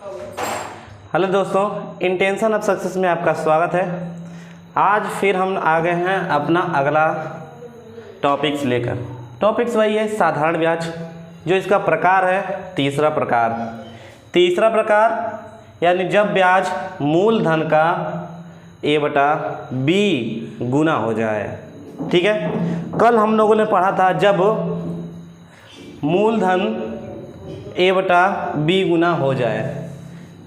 Hello दोस्तों, intention of success में आपका स्वागत है। आज फिर हम आ गए हैं अपना अगला टॉपिक्स लेकर। टॉपिक्स वही है साधारण ब्याज, जो इसका प्रकार है तीसरा प्रकार यानी जब ब्याज मूलधन का a/b गुना हो जाए। ठीक है, कल हम लोगों ने पढ़ा था जब मूलधन a/b गुना हो जाए,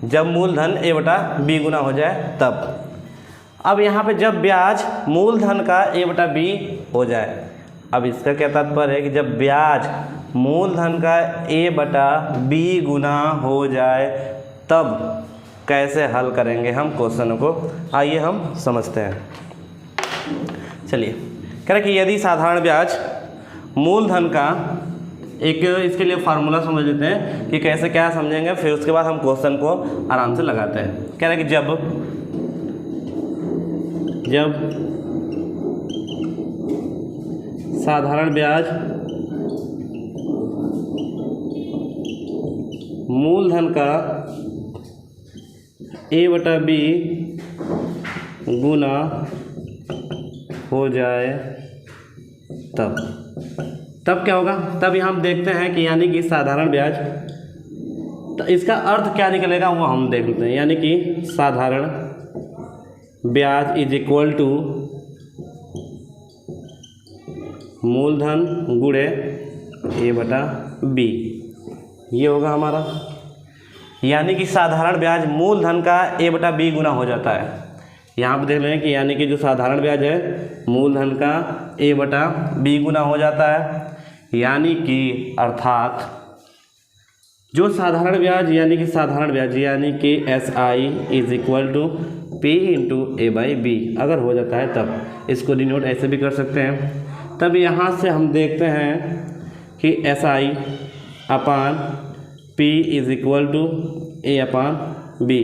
जब मूलधन a/b गुना हो जाए तब। अब यहाँ पे जब ब्याज मूलधन का a/b हो जाए, अब इसका क्या तात्पर्य है कि जब ब्याज मूलधन का a/b गुना हो जाए तब कैसे हल करेंगे हम क्वेश्चन को, आइए हम समझते हैं। चलिए, कह रहे कि यदि साधारण ब्याज मूलधन का एक, इसके लिए फार्मूला समझ लेते हैं कि कैसे क्या समझेंगे, फिर उसके बाद हम क्वेश्चन को आराम से लगाते हैं। कह रहे कि जब साधारण ब्याज मूलधन का a/b गुना हो जाए तब क्या होगा। तब यहाँ हम देखते हैं कि यानी कि साधारण ब्याज, तो इसका अर्थ क्या निकलेगा वो हम देख लेते हैं। यानी कि साधारण ब्याज इज इक्वल टू मूलधन गुणे a/b, ये होगा हमारा। यानी कि साधारण ब्याज मूलधन का a/b गुना हो जाता है। यहाँ पर देख लें कि यानी कि जो साधारण ब्याज है मूलधन का a/b गुना हो जाता है। यानी कि अर्थात जो साधारण ब्याज यानी कि SI is equal to P into a/b अगर हो जाता है तब इसको डिनोट ऐसे भी कर सकते हैं। तब यहाँ से हम देखते हैं कि SI upon P is equal to a/b।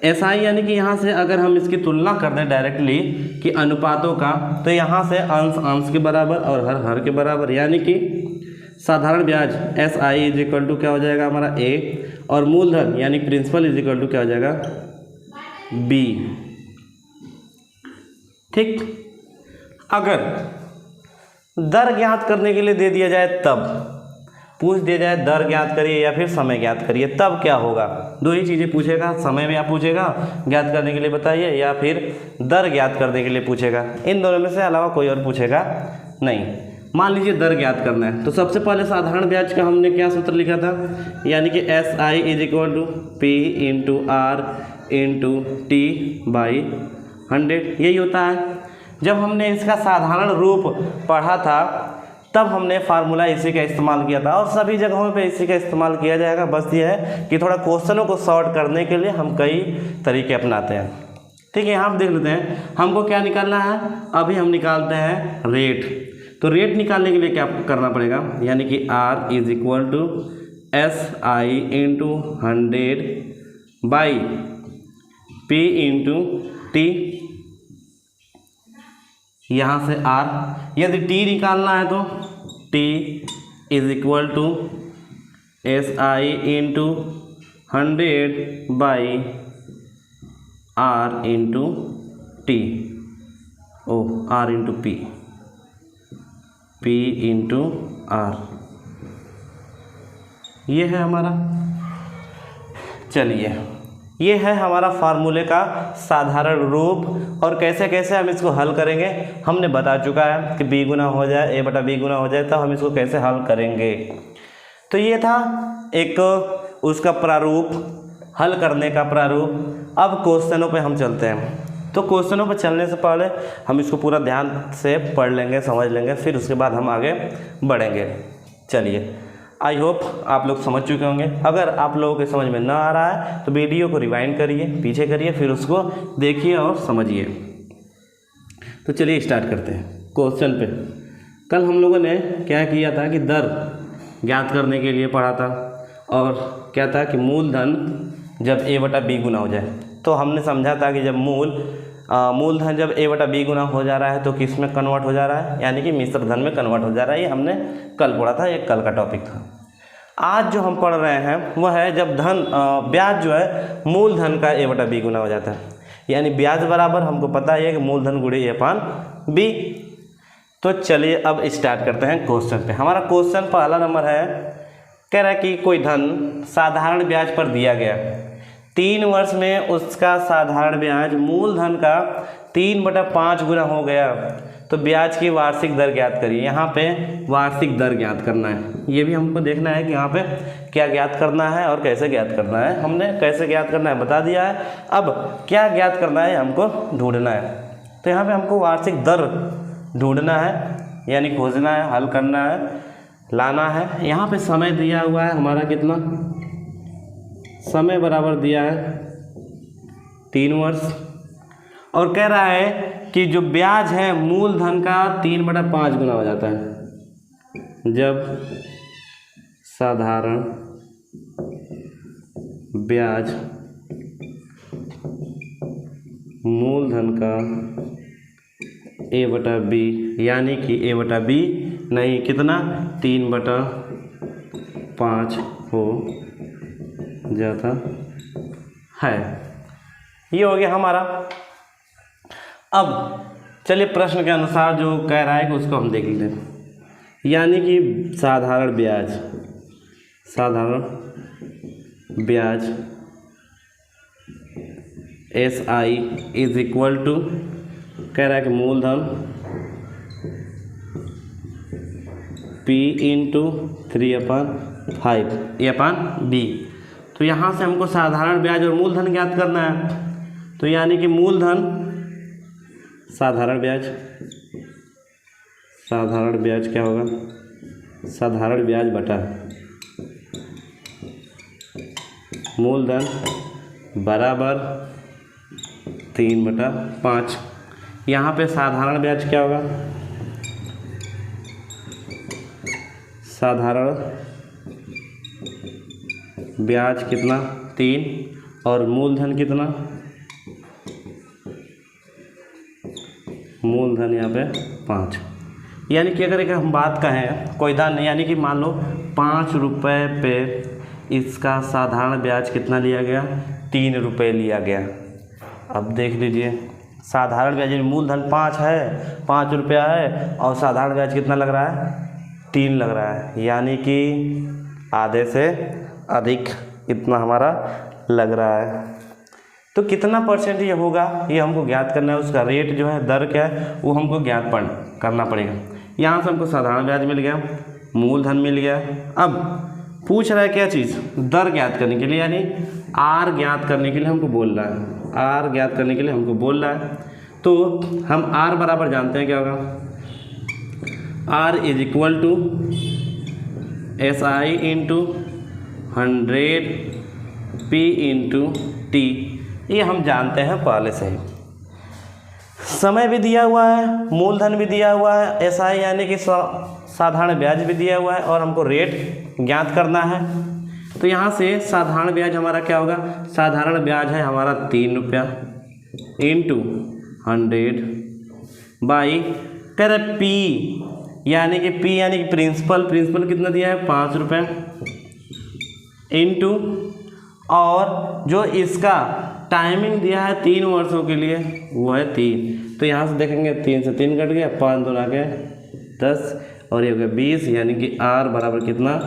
SI यानी कि यहाँ से अगर हम इसकी तुलना कर दें डायरेक्टली कि अनुपातों का, तो यहाँ से अंश अंश के बराबर और हर हर के बराबर। यानी कि साधारण ब्याज SI इज इक्वल टू क्या हो जाएगा हमारा a, और मूलधन यानी प्रिंसिपल इज इक्वल टू क्या हो जाएगा b। ठीक, अगर दर ज्ञात करने के लिए दे दिया जाए, तब पूछ दिया जाए दर ज्ञात करिए या फिर समय ज्ञात करिए, तब क्या होगा। दो ही चीज़ें पूछेगा, समय में आप पूछेगा ज्ञात करने के लिए बताइए, या फिर दर ज्ञात करने के लिए पूछेगा। इन दोनों में से अलावा कोई और पूछेगा नहीं। मान लीजिए दर ज्ञात करना है, तो सबसे पहले साधारण ब्याज का हमने क्या सूत्र लिखा था, यानी कि SI is equal to P into R into T by 100, यही होता है। जब हमने इसका साधारण रूप पढ़ा था तब हमने फार्मूला इसी का इस्तेमाल किया था, और सभी जगहों पे इसी का इस्तेमाल किया जाएगा। बस ये है कि थोड़ा क्वेश्चनों को सॉर्ट करने के लिए हम कई तरीके अपनाते हैं। ठीक है, यहाँ हम देख लेते हैं हमको क्या निकालना है। अभी हम निकालते हैं रेट। तो रेट निकालने के लिए क्या करना पड़ेगा, यानी कि R is equal to SI into 100 by P into T। यहाँ से R, यदि T निकालना है तो T is equal to SI into 100 by R into T, R into P into R, ये है हमारा। चलिए, ये है हमारा फार्मूले का साधारण रूप, और कैसे कैसे हम इसको हल करेंगे हमने बता चुका है कि b गुना हो जाए a/b गुना हो जाए तो हम इसको कैसे हल करेंगे। तो ये था एक उसका प्रारूप, हल करने का प्रारूप। अब क्वेश्चनों पे हम चलते हैं। तो क्वेश्चनों पर चलने से पहले हम इसको पूरा ध्यान से पढ़ लेंगे, समझ लेंगे, फिर उसके बाद हम आगे बढ़ेंगे। चलिए, आई होप आप लोग समझ चुके होंगे। अगर आप लोगों के समझ में ना आ रहा है तो वीडियो को रिवाइंड करिए, पीछे करिए, फिर उसको देखिए और समझिए। तो चलिए स्टार्ट करते हैं क्वेश्चन पे। कल हम लोगों ने क्या किया था कि दर ज्ञात करने के लिए पढ़ा था, और क्या था कि मूलधन जब a/b गुना हो जाए, तो हमने समझा था कि जब मूलधन जब a/b गुना हो जा रहा है तो किस में कन्वर्ट हो जा रहा है, यानी कि मिश्र धन में कन्वर्ट हो जा रहा है। ये हमने कल पढ़ा था, ये कल का टॉपिक था। आज जो हम पढ़ रहे हैं वह है जब ब्याज जो है मूलधन का a/b गुना हो जाता है, यानी ब्याज बराबर हमको पता है कि मूलधन गुणे a/b। तो चलिए अब स्टार्ट करते हैं क्वेश्चन पे। हमारा क्वेश्चन पहला नंबर है, कह रहा है कि कोई धन साधारण ब्याज पर दिया गया, 3 वर्ष में उसका साधारण ब्याज मूलधन का 3/5 गुना हो गया, तो ब्याज की वार्षिक दर ज्ञात करिए। यहाँ पे वार्षिक दर ज्ञात करना है, ये भी हमको देखना है कि यहाँ पे क्या ज्ञात करना है और कैसे ज्ञात करना है। हमने कैसे ज्ञात करना है बता दिया है, अब क्या ज्ञात करना है हमको ढूंढना है। तो यहाँ पे हमको वार्षिक दर ढूंढना है, यानी खोजना है, हल करना है, लाना है। यहाँ पे समय दिया हुआ है हमारा कितना, समय बराबर दिया है 3 वर्ष, और कह रहा है कि जो ब्याज है मूलधन का 3/5 गुना हो जाता है जब साधारण ब्याज मूलधन का a/b, यानी कि a/b नहीं कितना 3/5 हो जाता है। ये हो गया हमारा। अब चलिए प्रश्न के अनुसार जो कह रहा है कि उसको हम देख लेते हैं, यानी कि साधारण ब्याज SI इज इक्वल टू, कह रहा है कि मूलधन P इंटू 3/5 a/b। तो यहाँ से हमको साधारण ब्याज और मूलधन ज्ञात करना है, तो यानी कि मूलधन साधारण ब्याज क्या होगा, साधारण ब्याज बटा मूलधन बराबर 3/5। यहाँ पे साधारण ब्याज क्या होगा, साधारण ब्याज कितना 3 और मूलधन कितना, मूलधन यहाँ पे 5। यानी कि अगर एक हम बात कहें कोई धन, यानी कि मान लो 5 रुपये पे इसका साधारण ब्याज कितना लिया गया, 3 रुपये लिया गया। अब देख लीजिए साधारण ब्याज मूलधन 5 है, 5 रुपया है, और साधारण ब्याज कितना लग रहा है 3 लग रहा है, यानी कि आधे से अधिक इतना हमारा लग रहा है। तो कितना परसेंट ये होगा ये हमको ज्ञात करना है, उसका रेट जो है दर क्या है वो हमको ज्ञात करना पड़ेगा। यहाँ से हमको साधारण ब्याज मिल गया, मूलधन मिल गया। अब पूछ रहा है क्या चीज़, दर ज्ञात करने के लिए, यानी आर ज्ञात करने के लिए हमको बोल रहा है, आर ज्ञात करने के लिए हमको बोल रहा है। तो हम आर बराबर जानते हैं क्या होगा, R is equal to SI into 100 P into T, ये हम जानते हैं पहले से ही। समय भी दिया हुआ है, मूलधन भी दिया हुआ है, SI यानी कि साधारण ब्याज भी दिया हुआ है, और हमको रेट ज्ञात करना है। तो यहाँ से साधारण ब्याज हमारा क्या होगा, साधारण ब्याज है हमारा 3 रुपया इंटू 100 बाई, कह रहे P यानी कि प्रिंसिपल कितना दिया है 5 रुपये इंटू, और जो इसका टाइमिंग दिया है 3 वर्षों के लिए वो है 3। तो यहाँ से देखेंगे 3 से 3 कट गया, 5 2 आ गए 10, और ये हो गया 20, यानी कि आर बराबर कितना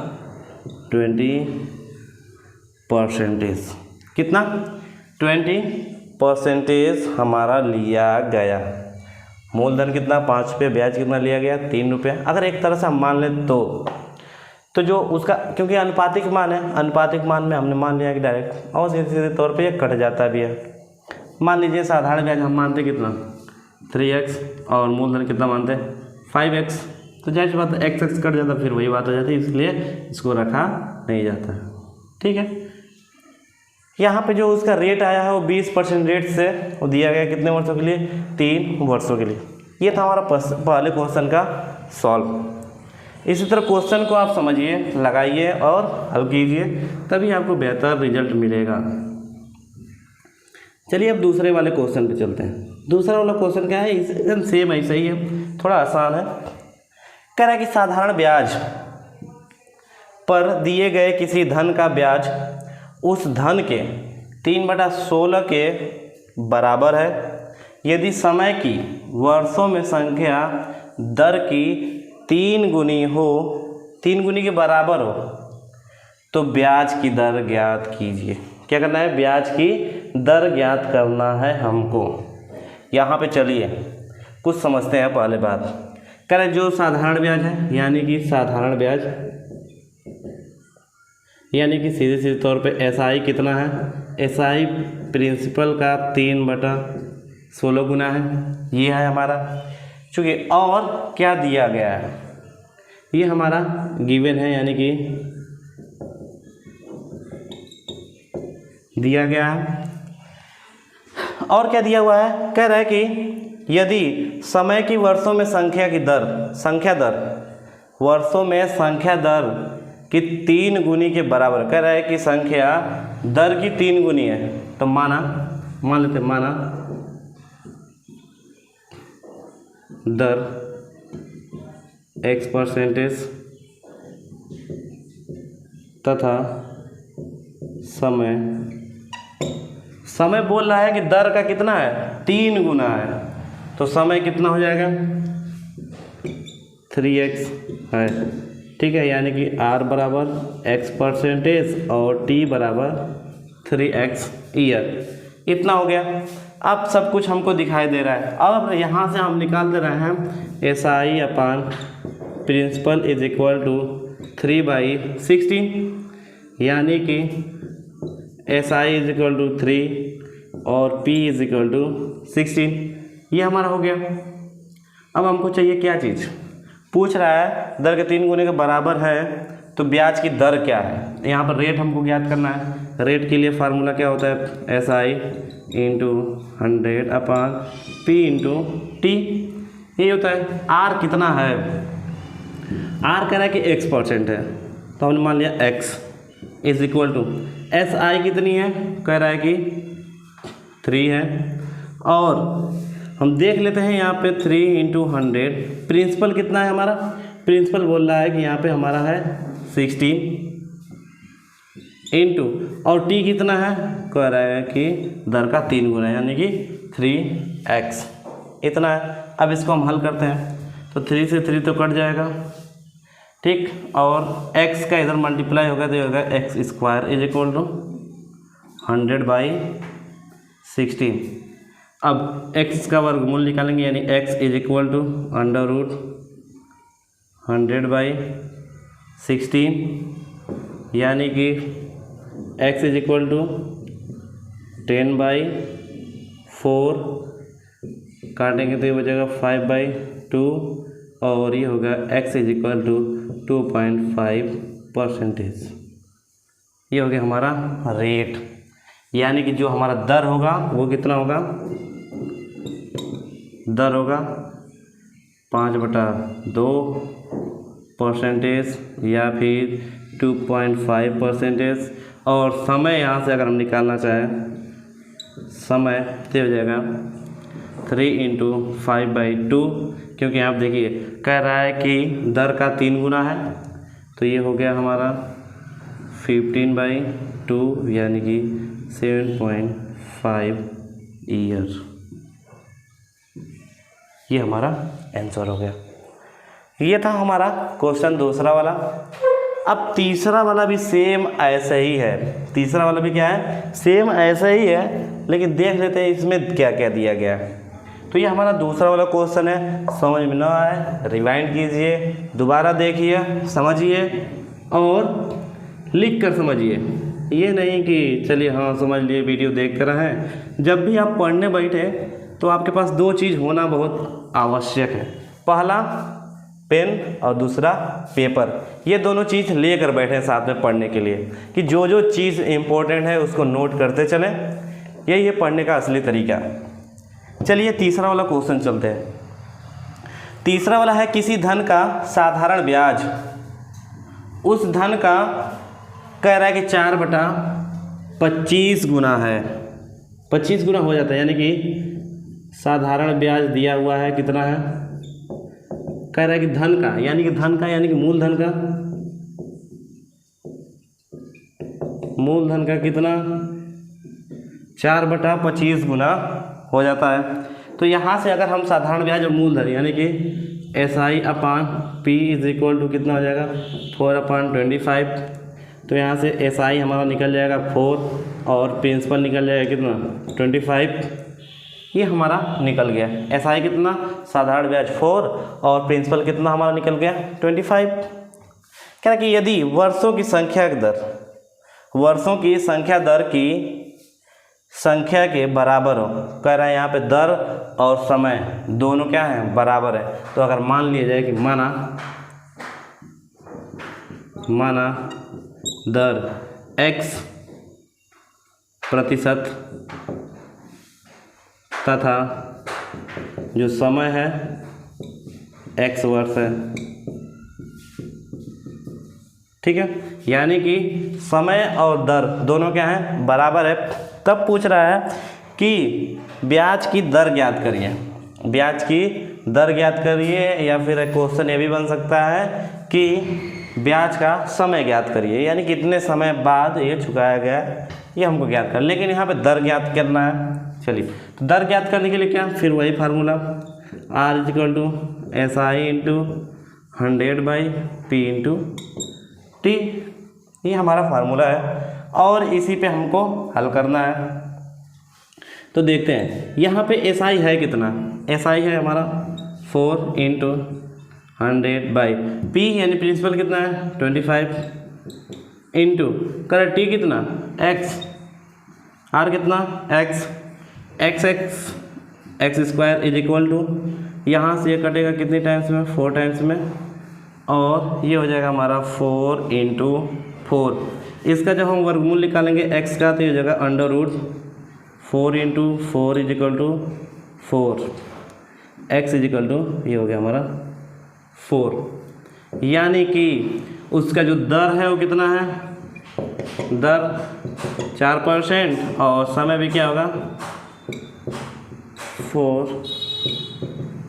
20%। कितना 20% हमारा लिया गया। मूलधन कितना 5 रुपये, ब्याज कितना लिया गया 3 रुपये। अगर एक तरह से हम मान लें तो जो उसका, क्योंकि अनुपातिक मान है, अनुपातिक मान में हमने मान लिया कि डायरेक्ट, और सीधे तौर पे ये कट जाता भी है। मान लीजिए साधारण ब्याज हम मानते कितना 3x, और मूलधन कितना मानते 5x, तो जाहिर बात है x कट जाता फिर वही बात हो जाती है, इसलिए इसको रखा नहीं जाता है। ठीक है, यहाँ पे जो उसका रेट आया है वो 20% रेट से वो दिया गया कितने वर्षों के लिए, 3 वर्षों के लिए। ये था हमारा पहले क्वेश्चन का सॉल्व। इसी तरह क्वेश्चन को आप समझिए, लगाइए और हल कीजिए, तभी आपको बेहतर रिजल्ट मिलेगा। चलिए अब दूसरे वाले क्वेश्चन पे चलते हैं। दूसरा वाला क्वेश्चन क्या है, एकदम सेम ऐसा ही है, थोड़ा आसान है। कह रहा है कि साधारण ब्याज पर दिए गए किसी धन का ब्याज उस धन के 3/16 के बराबर है यदि समय की वर्षों में संख्या दर की 3 गुनी के बराबर हो तो ब्याज की दर ज्ञात कीजिए। क्या करना है? ब्याज की दर ज्ञात करना है हमको। यहाँ पे चलिए कुछ समझते हैं। पहले बात करें जो साधारण ब्याज है यानी कि साधारण ब्याज यानी कि सीधे तौर पे एसआई कितना है? एसआई प्रिंसिपल का 3/16 गुना है, ये है हमारा। चूँकि और क्या दिया गया है, ये हमारा गिवन है यानी कि दिया गया है। और क्या दिया हुआ है? कह रहा है कि यदि समय की वर्षों में संख्या दर वर्षों में संख्या दर की 3 गुनी के बराबर, कह रहा है कि संख्या दर की 3 गुनी है, तो मान लेते माना दर x% तथा समय बोल रहा है कि दर का कितना है? 3 गुना है, तो समय कितना हो जाएगा? 3x है, ठीक है। यानी कि r बराबर x% और t बराबर 3x ईयर, इतना हो गया। अब सब कुछ हमको दिखाई दे रहा है। अब यहाँ से हम निकाल दे रहे हैं SI upon principal is equal to 3/16, यानी कि SI इज इक्वल टू 3 और P इज इक्वल टू 16, ये हमारा हो गया। अब हमको चाहिए क्या चीज़? पूछ रहा है दर के 3 गुने के बराबर है तो ब्याज की दर क्या है। यहाँ पर रेट हमको ज्ञात करना है। रेट के लिए फार्मूला क्या होता है? SI इंटू 100 अपान P इंटू टी, ये होता है। R कितना है? R कह रहा है कि x% है, तो हमने मान लिया x is equal to SI कितनी है? कह रहा है कि 3 है, और हम देख लेते हैं यहाँ पे 3 इंटू 100 प्रिंसिपल कितना है हमारा? प्रिंसिपल बोल रहा है कि यहाँ पे हमारा है 16 इंटू, और टी कितना है? कह रहा है कि दर का 3 गुना यानी कि 3x, इतना है। अब इसको हम हल करते हैं तो 3 से 3 तो कट जाएगा, ठीक, और x का इधर मल्टीप्लाई होगा तो ये होगा x² इज इक्वल टू 100/16। अब x का वर्गमूल निकालेंगे यानी x इज इक्वल टू √100/16, यानी कि x इज इक्वल टू 10/4, काटेंगे तो ये बचेगा 5/2, और ये होगा x इज इक्वल टू 2.5%। ये हो गया हमारा रेट, यानी कि जो हमारा दर होगा वो कितना होगा? दर होगा 5/2% या फिर 2.5%, और समय यहाँ से अगर हम निकालना चाहें समय तो हो जाएगा 3 इंटू 5/2, क्योंकि आप देखिए कह रहा है कि दर का 3 गुना है, तो ये हो गया हमारा 15/2 यानी कि 7.5 ईयर। ये हमारा आंसर हो गया। ये था हमारा क्वेश्चन दूसरा वाला। अब तीसरा वाला भी सेम ऐसा ही है। तीसरा वाला भी क्या है? सेम ऐसा ही है, लेकिन देख लेते हैं इसमें क्या क्या दिया गया है। तो ये हमारा दूसरा वाला क्वेश्चन है। समझ में ना आए रिवाइंड कीजिए, दोबारा देखिए, समझिए और लिख कर समझिए। ये नहीं कि चलिए हाँ समझ लिए वीडियो देख कर हैं। जब भी आप पढ़ने बैठे तो आपके पास 2 चीज़ होना बहुत आवश्यक है। पहला पेन और दूसरा पेपर। ये दोनों चीज़ लेकर बैठे साथ में पढ़ने के लिए, कि जो जो चीज़ इम्पोर्टेंट है उसको नोट करते चलें। यही है पढ़ने का असली तरीका। चलिए तीसरा वाला क्वेश्चन चलते हैं। तीसरा वाला है किसी धन का साधारण ब्याज उस धन का कह रहा है कि 4/25 गुना है। 25 गुना हो जाता है, यानी कि साधारण ब्याज दिया हुआ है कितना है? कह रहा है कि धन का, यानी कि मूलधन का मूलधन का कितना 4/25 गुना हो जाता है। तो यहाँ से अगर हम साधारण ब्याज और मूलधन यानी कि SI/P = कितना हो जाएगा 4/25। तो यहाँ से SI हमारा निकल जाएगा 4 और प्रिंसिपल निकल जाएगा कितना 25। ये हमारा निकल गया। SI कितना साधारण ब्याज 4 और प्रिंसिपल कितना हमारा निकल गया 25। क्या कि यदि वर्षों की संख्या दर की संख्या के बराबर हो, कह रहा है यहाँ पे दर और समय दोनों क्या है बराबर है। तो अगर मान लिया जाए कि माना दर X% तथा जो समय है X वर्ष है, ठीक है, यानी कि समय और दर दोनों क्या है बराबर है। तब पूछ रहा है कि ब्याज की दर ज्ञात करिए, ब्याज की दर ज्ञात करिए, या फिर एक क्वेश्चन ये भी बन सकता है कि ब्याज का समय ज्ञात करिए, यानी कितने समय बाद ये चुकाया गया ये हमको ज्ञात कर। लेकिन यहाँ पे दर ज्ञात करना है। चलिए, तो दर ज्ञात करने के लिए क्या, फिर वही formula R = SI × 100/P × T, ये हमारा फार्मूला है और इसी पे हमको हल करना है। तो देखते हैं यहाँ पे SI है कितना, SI है हमारा 4 × 100/P यानी प्रिंसिपल कितना है 25 इंटू कर T कितना X, R कितना X स्क्वायर = यहाँ से ये कटेगा कितनी टाइम्स में 4 टाइम्स में, और ये हो जाएगा हमारा 4 × 4। इसका जब हम वर्गमूल निकालेंगे x का तो ये हो जाएगा √4 × 4 = 4, x ये हो गया हमारा 4, यानी कि उसका जो दर है वो कितना है, दर 4% और समय भी क्या होगा 4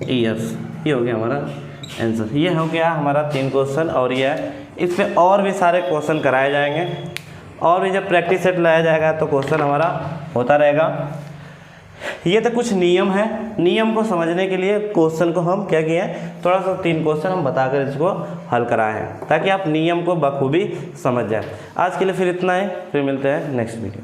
ईयर्स। ये हो गया हमारा आंसर। ये हो गया हमारा 3 क्वेश्चन और ये है। इस पे और भी सारे क्वेश्चन कराए जाएंगे और भी जब प्रैक्टिस सेट लाया जाएगा तो क्वेश्चन हमारा होता रहेगा। ये तो कुछ नियम है, नियम को समझने के लिए क्वेश्चन को हम क्या किए हैं, थोड़ा सा 3 क्वेश्चन हम बताकर इसको हल कराए हैं ताकि आप नियम को बखूबी समझ जाए। आज के लिए फिर इतना है, फिर मिलते हैं नेक्स्ट वीडियो।